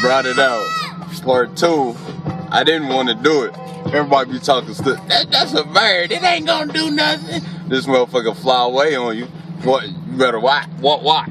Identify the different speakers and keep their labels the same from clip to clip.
Speaker 1: brought it out. Part 2, I didn't want to do it. Everybody be talking stuff. That's a bird. It ain't gonna do nothing. This motherfucker fly away on you. What? You better watch. Watch.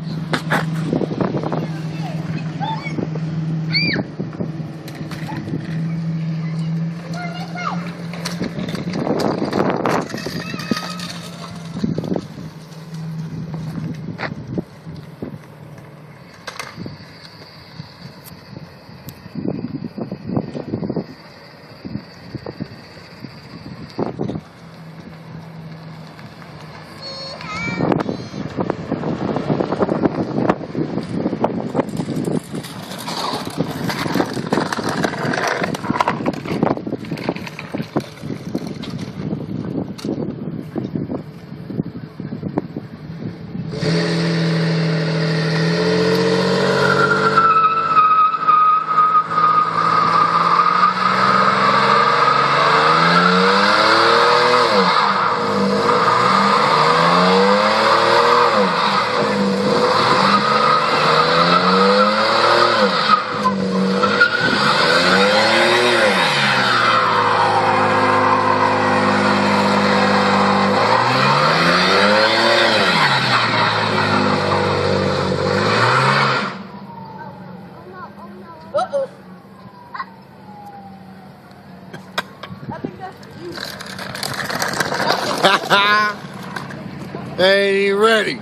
Speaker 2: Ain't even ready.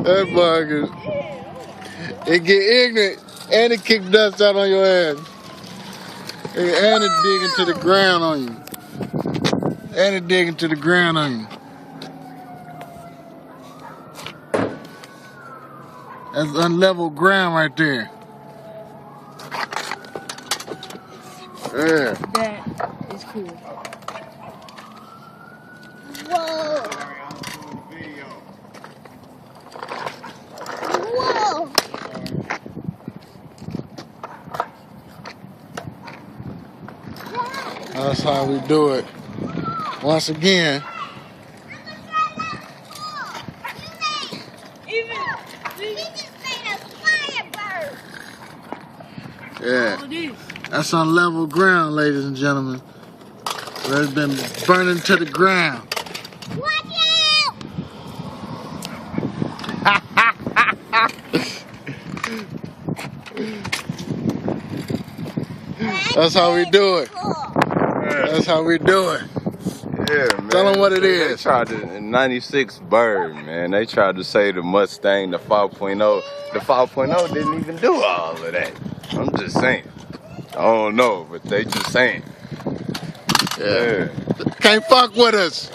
Speaker 2: That bug it get ignorant and it kick dust out on your ass. And it dig into the ground on you. And it dig into the ground on you. That's unlevel ground right there. Yeah.
Speaker 3: That is cool. Whoa. Whoa.
Speaker 2: That's how we do it. Once again. Yeah. That's on level ground, ladies and gentlemen. It's been burning to the ground.
Speaker 3: Watch out!
Speaker 2: That's how we do it. That's how we do it.
Speaker 1: Yeah, man.
Speaker 2: Tell them what it is.
Speaker 1: They tried to, 96 bird, man. They tried to say the Mustang, the 5.0. The 5.0 didn't even do all of that. I'm just saying. I don't know, but they just saying.
Speaker 2: Yeah. Can't fuck with us.